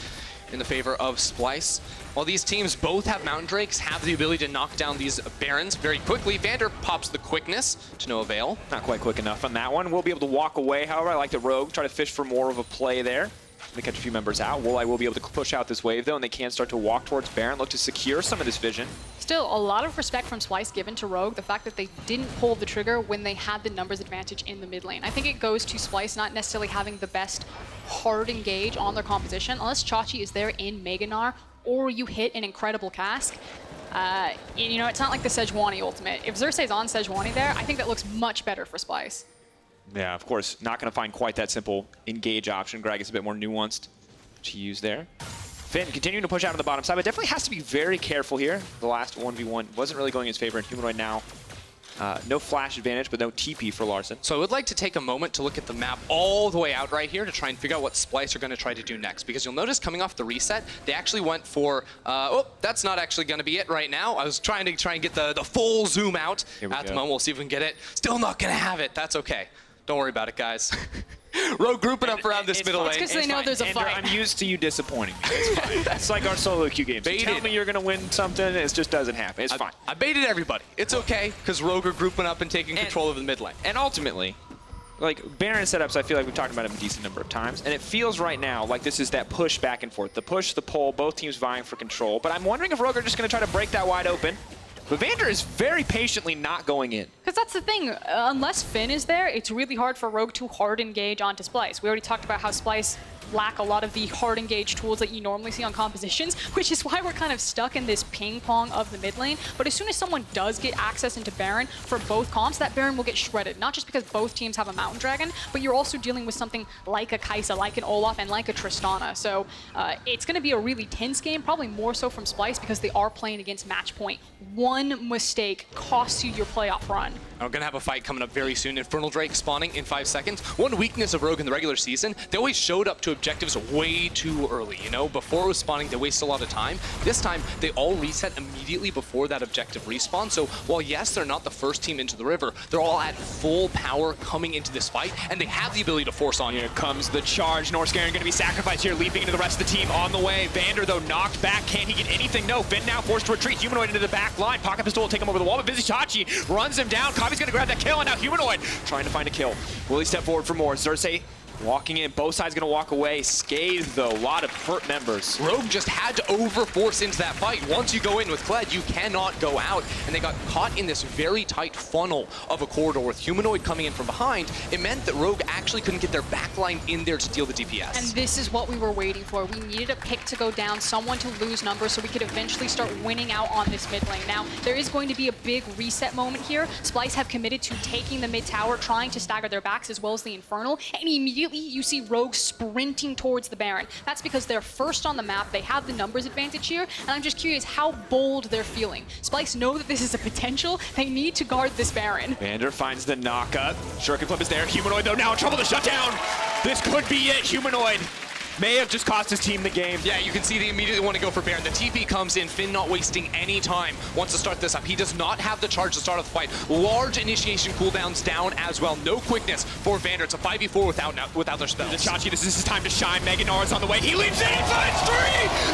in the favor of Splyce. While these teams both have Mountain Drakes, have the ability to knock down these Barons very quickly, Vander pops the quickness to no avail. Not quite quick enough on that one. We'll be able to walk away. However, I like the Rogue. Try to fish for more of a play there. They catch a few members out. Wolai will be able to push out this wave, though, and they can start to walk towards Baron, look to secure some of this vision. Still, a lot of respect from Splyce given to Rogue, the fact that they didn't pull the trigger when they had the numbers advantage in the mid lane. I think it goes to Splyce not necessarily having the best hard engage on their composition, unless Chachi is there in Mega Gnar, or you hit an incredible cask. You know, it's not like the Sejuani ultimate. If Xerxes on Sejuani there, I think that looks much better for Splyce. Yeah, of course, not going to find quite that simple engage option. Greg is a bit more nuanced to use there. Finn continuing to push out on the bottom side, but definitely has to be very careful here. The last 1v1 wasn't really going in his favor, and Humanoid now no flash advantage, but no TP for Larssen. So I would like to take a moment to look at the map all the way out right here to try and figure out what Splyce are going to try to do next. Because you'll notice coming off the reset, they actually went for, oh, that's not actually going to be it right now. I was trying to get the full zoom out at the moment. We'll see if we can get it. Still not going to have it. That's okay. Don't worry about it, guys. Rogue grouping up around this middle lane. Because they know there's a fight. I'm used to you disappointing me. It's fine. That's like our solo queue games. You tell me you're going to win something, it just doesn't happen. It's fine. I baited everybody. It's okay, because Rogue are grouping up and taking control of the mid lane. And ultimately, like, Baron setups, I feel like we've talked about them a decent number of times, and it feels right now like this is that push back and forth. The push, the pull, both teams vying for control. But I'm wondering if Rogue are just going to try to break that wide open. But Vander is very patiently not going in. Because that's the thing, unless Finn is there, it's really hard for Rogue to hard engage onto Splyce. We already talked about how Splyce lack a lot of the hard engage tools that you normally see on compositions, which is why we're kind of stuck in this ping pong of the mid lane. But as soon as someone does get access into Baron for both comps, that Baron will get shredded. Not just because both teams have a Mountain Dragon, but you're also dealing with something like a Kai'Sa, like an Olaf, and like a Tristana. So it's going to be a really tense game, probably more so from Splyce because they are playing against match point. One mistake costs you your playoff run. We're going to have a fight coming up very soon. Infernal Drake spawning in 5 seconds. One weakness of Rogue in the regular season, they always showed up to objectives way too early, you know? Before it was spawning, they wasted a lot of time. This time, they all reset immediately before that objective respawn. So while, yes, they're not the first team into the river, they're all at full power coming into this fight, and they have the ability to force on you. Here comes the charge. Norscaring going to be sacrificed here, leaping into the rest of the team on the way. Vander, though, knocked back. Can he get anything? No. Finn now forced to retreat. Humanoid into the back line. Pocket Pistol will take him over the wall, but Vizicsacsi runs him down. Kavi's going to grab that kill, and now Humanoid trying to find a kill. Will he step forward for more? Xerxes walking in. Both sides going to walk away. Scathed, though. A lot of hurt members. Rogue just had to overforce into that fight. Once you go in with Kled, you cannot go out. And they got caught in this very tight funnel of a corridor with Humanoid coming in from behind. It meant that Rogue actually couldn't get their backline in there to deal the DPS. And this is what we were waiting for. We needed a pick to go down, someone to lose numbers so we could eventually start winning out on this mid lane. Now, there is going to be a big reset moment here. Splyce have committed to taking the mid tower, trying to stagger their backs as well as the Infernal, and immediately you see Rogue sprinting towards the Baron. That's because they're first on the map, they have the numbers advantage here, and I'm just curious how bold they're feeling. Splyce know that this is a potential, they need to guard this Baron. Vander finds the knockup. Shuriken Flip is there. Humanoid, though, now in trouble to shut down. This could be it. Humanoid may have just cost his team the game. Yeah, you can see they immediately want to go for Baron. The TP comes in, Finn not wasting any time, wants to start this up. He does not have the charge to start off the fight. Large initiation cooldowns down as well. No quickness for Vander. It's a 5v4 without their spells. Vizicsacsi, this is his time to shine. Mega Gnar is on the way. He leaps in, he finds 3!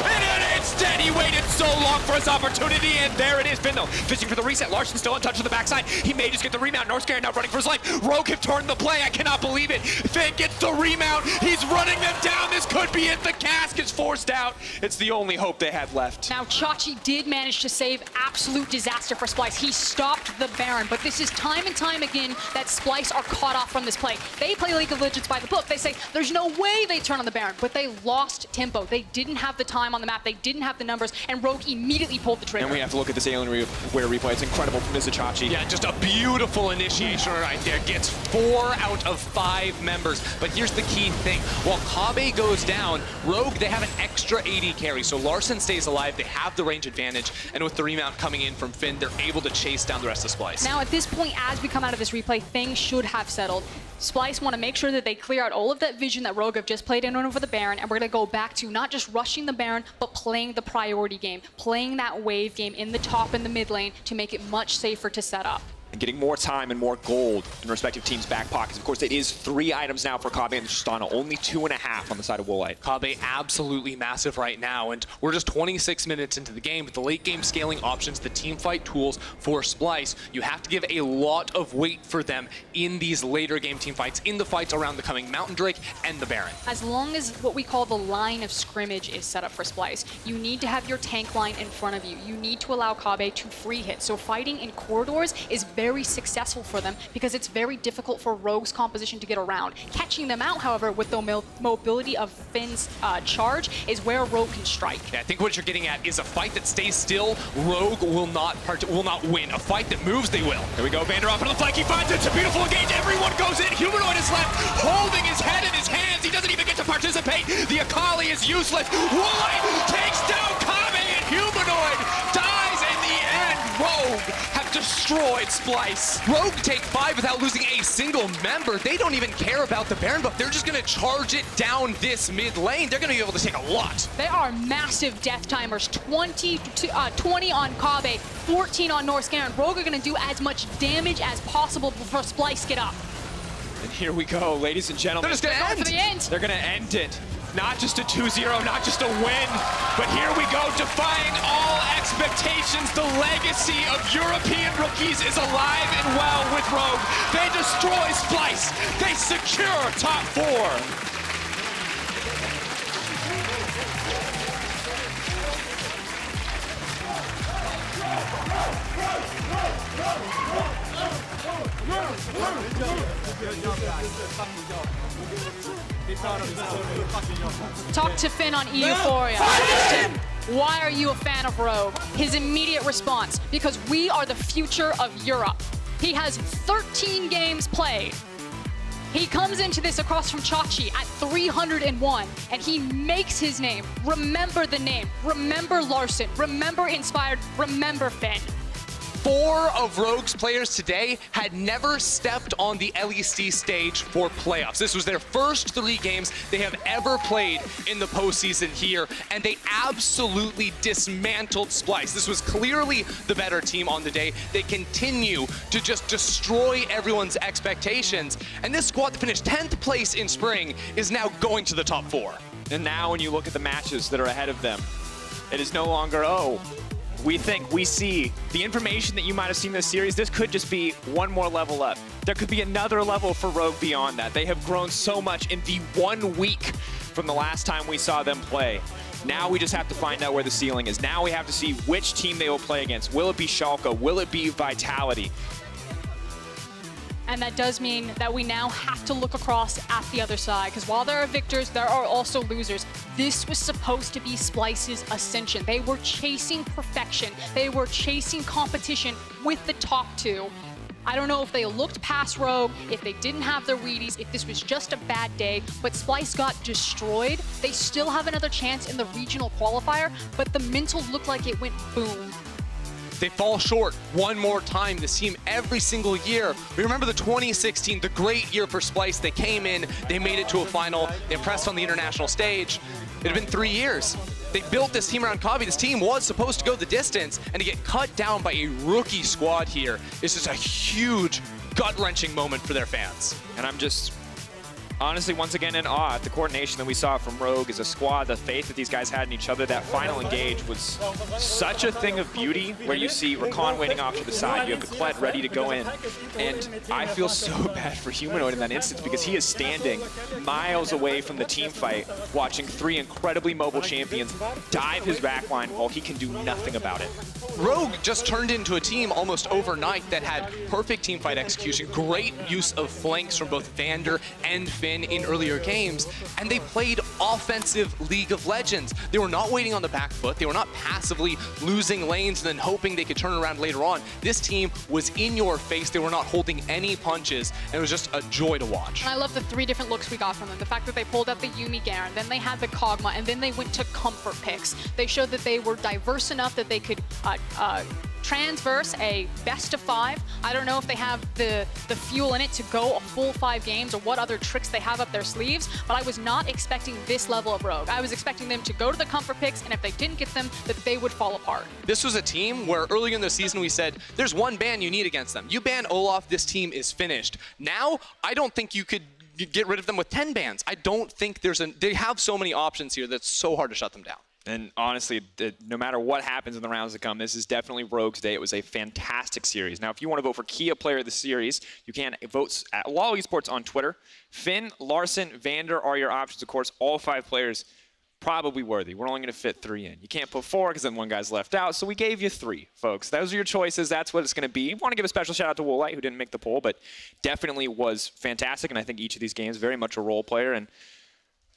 And instead, he waited so long for his opportunity, and there it is. Finn, though, fishing for the reset. Larssen still in touch with the backside. He may just get the remount. Norscaring now running for his life. Rogue have turned the play. I cannot believe it. Finn gets the remount. He's running them down. This could be it. The cask is forced out. It's the only hope they had left. Now, Chachi did manage to save absolute disaster for Splyce. He stopped the Baron, but this is time and time again that Splyce are caught off from this play. They play League of Legends by the book. They say there's no way they turn on the Baron, but they lost tempo. They didn't have the time on the map. They didn't have the numbers, and Rogue immediately pulled the trigger. And we have to look at this Alienware replay. It's incredible from Vizicsacsi. Yeah, just a beautiful initiation right there. Gets 4 out of 5 members. But here's the key thing. While Kobbe goes goes down, Rogue, they have an extra AD carry, so Larson stays alive, they have the range advantage, and with the remount coming in from Finn, they're able to chase down the rest of Splyce. Now, at this point, as we come out of this replay, things should have settled. Splyce want to make sure that they clear out all of that vision that Rogue have just played in over the Baron, and we're going to go back to not just rushing the Baron, but playing the priority game, playing that wave game in the top and the mid lane to make it much safer to set up. And getting more time and more gold in respective teams' back pockets. Of course, it is 3 items now for Kobbe and Tristana, only 2.5 on the side of Woolite. Kobbe absolutely massive right now, and we're just 26 minutes into the game. With the late game scaling options, the team fight tools for Splyce, you have to give a lot of weight for them in these later game team fights, in the fights around the coming Mountain Drake and the Baron. As long as what we call the line of scrimmage is set up for Splyce, you need to have your tank line in front of you. You need to allow Kobbe to free hit. So fighting in corridors is very successful for them because it's very difficult for Rogue's composition to get around. Catching them out, however, with the mobility of Finn's charge is where Rogue can strike. Yeah, I think what you're getting at is a fight that stays still, Rogue will not win. A fight that moves, they will. Here we go, Vander off on the flank, he finds it, it's a beautiful engage, everyone goes in, Humanoid is left, holding his head in his hands, he doesn't even get to participate, the Akali is useless, Woolite takes down Kobbe and Humanoid dies in the end. Rogue have destroyed Splyce. Rogue take 5 without losing a single member. They don't even care about the Baron buff. They're just going to charge it down this mid lane. They're going to be able to take a lot. They are massive death timers. 20 on Kobbe, 14 on Norscaron. Rogue are going to do as much damage as possible before Splyce get up. And here we go, ladies and gentlemen. They're just going to end. For the end. They're gonna end it. Not just a 2-0, not just a win, but here we go, defying all expectations. The legacy of European rookies is alive and well with Rogue. They destroy Splyce. They secure top 4. Talk to Finn on Euphoria. Why are you a fan of Rogue? His immediate response, because we are the future of Europe. He has 13 games played. He comes into this across from Chachi at 301, and he makes his name. Remember the name. Remember Larson. Remember Inspired. Remember Finn. 4 of Rogue's players today had never stepped on the LEC stage for playoffs. This was their first 3 games they have ever played in the postseason here, and they absolutely dismantled Splyce. This was clearly the better team on the day. They continue to just destroy everyone's expectations, and this squad that finished 10th place in spring is now going to the top 4. And now when you look at the matches that are ahead of them, it is no longer, oh, we see the information that you might have seen in this series. This could just be one more level up. There could be another level for Rogue beyond that. They have grown so much in the 1 week from the last time we saw them play. Now we just have to find out where the ceiling is. Now we have to see which team they will play against. Will it be Schalke? Will it be Vitality? And that does mean that we now have to look across at the other side, because while there are victors, there are also losers. This was supposed to be Splyce's ascension. They were chasing perfection. They were chasing competition with the top 2. I don't know if they looked past Rogue, if they didn't have their Wheaties, if this was just a bad day, but Splyce got destroyed. They still have another chance in the regional qualifier, but the mental looked like it went boom. They fall short one more time, this team, every single year. We remember the 2016, the great year for Splyce. They came in, they made it to a final, they impressed on the international stage. It had been 3 years. They built this team around Kobbe. This team was supposed to go the distance, and to get cut down by a rookie squad here is just a huge, gut-wrenching moment for their fans. And I'm just honestly, once again, in awe at the coordination that we saw from Rogue as a squad, the faith that these guys had in each other. That final engage was such a thing of beauty, where you see Rakan waiting off to the side, you have the Kled ready to go in, and I feel so bad for Humanoid in that instance, because he is standing miles away from the team fight, watching 3 incredibly mobile champions dive his backline while he can do nothing about it. Rogue just turned into a team almost overnight that had perfect team fight execution, great use of flanks from both Vander and Finn. Finn in earlier games, and they played offensive League of Legends. They were not waiting on the back foot. They were not passively losing lanes and then hoping they could turn around later on. This team was in your face. They were not holding any punches, and it was just a joy to watch. And I love the 3 different looks we got from them. The fact that they pulled out the Yuumi Garen, then they had the Kog'Maw, and then they went to comfort picks. They showed that they were diverse enough that they could transverse a best of 5. I don't know if they have the fuel in it to go a full 5 games or what other tricks they have up their sleeves, but I was not expecting this level of Rogue. I was expecting them to go to the comfort picks, and if they didn't get them, that they would fall apart. This was a team where earlier in the season we said, there's one ban you need against them. You ban Olaf, this team is finished. Now, I don't think you could get rid of them with 10 bans. I don't think they have so many options here that's so hard to shut them down. And honestly, no matter what happens in the rounds to come, this is definitely Rogue's day. It was a fantastic series. Now, if you want to vote for Kia Player of the Series, you can vote at LOL Esports on Twitter. Finn, Larson, Vander are your options. Of course, all 5 players probably worthy. We're only going to fit 3 in. You can't put 4 because then one guy's left out, so we gave you 3, folks. Those are your choices. That's what it's going to be. I want to give a special shout out to Woolite, who didn't make the poll, but definitely was fantastic, and I think each of these games very much a role player. And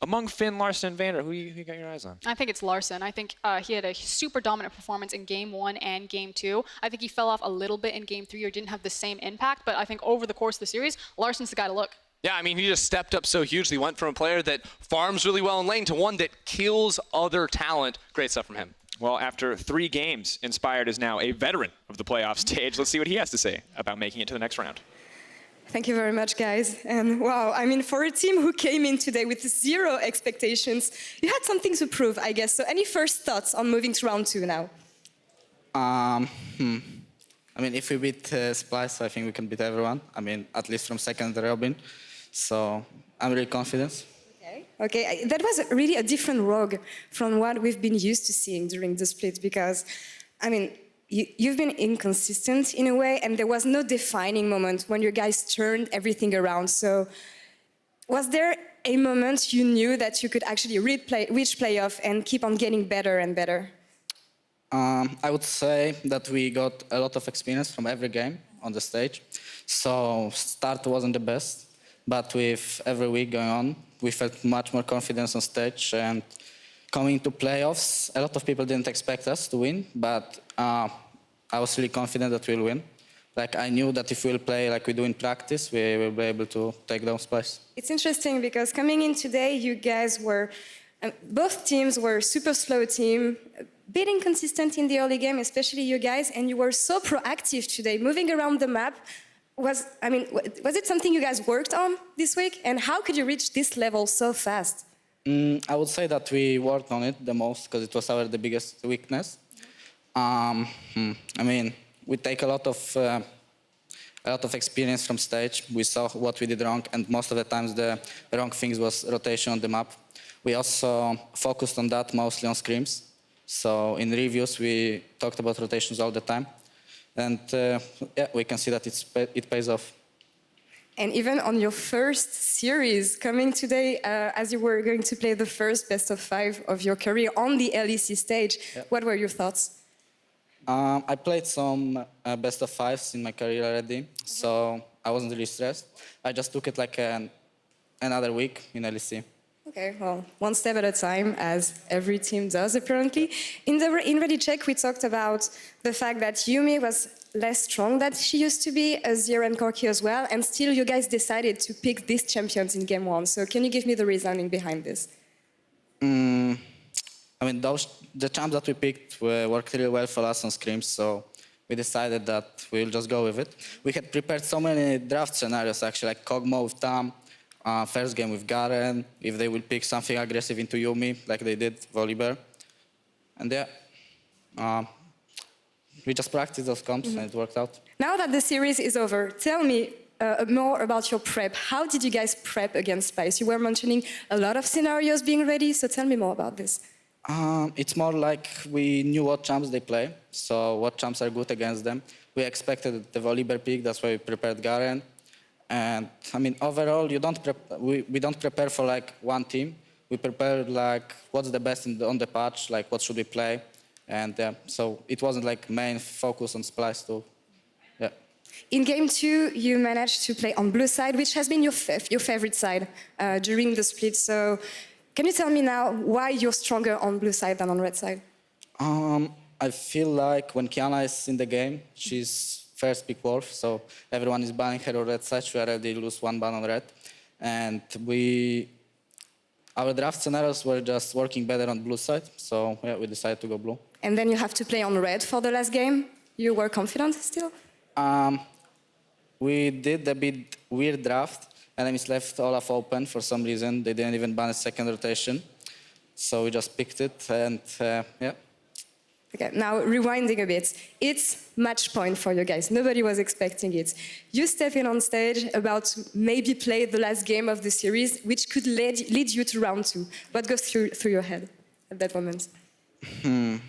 among Finn, Larson, and Vander, who you got your eyes on? I think it's Larson. I think he had a super dominant performance in Game 1 and Game 2. I think he fell off a little bit in Game 3 or didn't have the same impact, but I think over the course of the series, Larson's the guy to look. Yeah, I mean, he just stepped up so hugely. Went from a player that farms really well in lane to one that kills other talent. Great stuff from him. Well, after 3 games, Inspired is now a veteran of the playoff stage. Let's see what he has to say about making it to the next round. Thank you very much, guys. And wow, I mean, for a team who came in today with 0 expectations, you had something to prove, I guess. So any first thoughts on moving to round 2 now? I mean, if we beat Splice, I think we can beat everyone. I mean, at least from second Robin. So I'm really confident. Okay, that was really a different Rogue from what we've been used to seeing during the split because, I mean, you've been inconsistent in a way, and there was no defining moment when your guys turned everything around. So was there a moment you knew that you could actually reach playoff and keep on getting better and better? I would say that we got a lot of experience from every game on the stage. So start wasn't the best, but with every week going on, we felt much more confidence on stage. And coming to playoffs, a lot of people didn't expect us to win, but I was really confident that we'll win. Like, I knew that if we'll play like we do in practice, we will be able to take down Splice. It's interesting because coming in today, you guys were, both teams were super slow team, a bit inconsistent in the early game, especially you guys, and you were so proactive today, moving around the map. Was it something you guys worked on this week? And how could you reach this level so fast? I would say that we worked on it the most because it was the biggest weakness. I mean, we take a lot of experience from stage. We saw what we did wrong, and most of the times the wrong things was rotation on the map. We also focused on that mostly on scrims. So in reviews, we talked about rotations all the time. And yeah, we can see that it pays off. And even on your first series coming today, as you were going to play the first best of 5 of your career on the LEC stage, what were your thoughts? I played some best of 5s in my career already, so I wasn't really stressed. I just took it like another week in LEC. Okay, well, one step at a time, as every team does, apparently. In Ready Check, we talked about the fact that Yuumi was less strong than she used to be, Azir and Corki as well, and still you guys decided to pick these champions in Game 1. So can you give me the reasoning behind this? I mean, the champs that we picked worked really well for us on scrims, so we decided that we'll just go with it. We had prepared so many draft scenarios, actually, like Kog'Maw with Tam, first game with Garen, if they will pick something aggressive into Yuumi, like they did Volibear. And yeah, we just practiced those comps and it worked out. Now that the series is over, tell me more about your prep. How did you guys prep against Splice? You were mentioning a lot of scenarios being ready, so tell me more about this. It's more like we knew what champs they play, so what champs are good against them. We expected the Volibear pick, that's why we prepared Garen. And I mean, overall, we don't prepare for like one team. We prepare like what's the best on the patch, like what should we play. And so it wasn't like main focus on Splice too. Yeah. In game 2, you managed to play on blue side, which has been your favorite side during the split. So can you tell me now why you're stronger on blue side than on red side? I feel like when Kiana is in the game, she's first pick Wolf, so everyone is banning her on red side. She already lose one ban on red. And our draft scenarios were just working better on blue side, so yeah, we decided to go blue. And then you have to play on red for the last game. You were confident still? We did a bit weird draft, and then we left Olaf open for some reason. They didn't even ban a second rotation, so we just picked it, and yeah. Okay, now rewinding a bit. It's match point for you guys. Nobody was expecting it. You step in on stage about to maybe play the last game of the series, which could lead you to round 2. What goes through your head at that moment? I mean,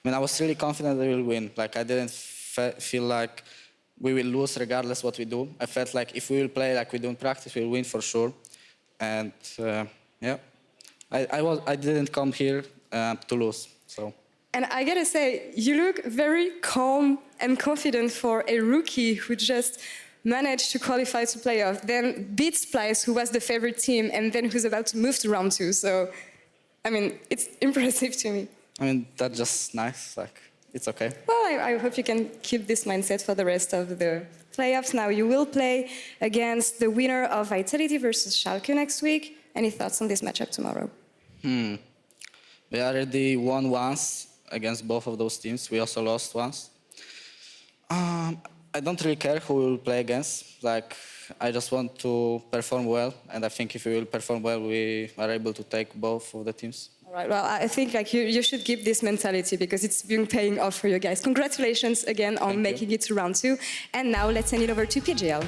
I was really confident that we will win. Like, I didn't feel like we will lose regardless what we do. I felt like if we will play like we do in practice, we will win for sure. And yeah, I didn't come here to lose, so. And I gotta say, you look very calm and confident for a rookie who just managed to qualify to playoff, then beat Splyce, who was the favorite team, and then who's about to move to round 2. So, I mean, it's impressive to me. I mean, that's just nice, like, it's okay. Well, I hope you can keep this mindset for the rest of the playoffs. Now, you will play against the winner of Vitality versus Schalke next week. Any thoughts on this matchup tomorrow? We already won once against both of those teams. We also lost once. I don't really care who we will play against. Like, I just want to perform well, and I think if we will perform well, we are able to take both of the teams. All right, well, I think like you should keep this mentality because it's been paying off for you guys. Congratulations again on making it to round 2. And now let's send it over to PGL.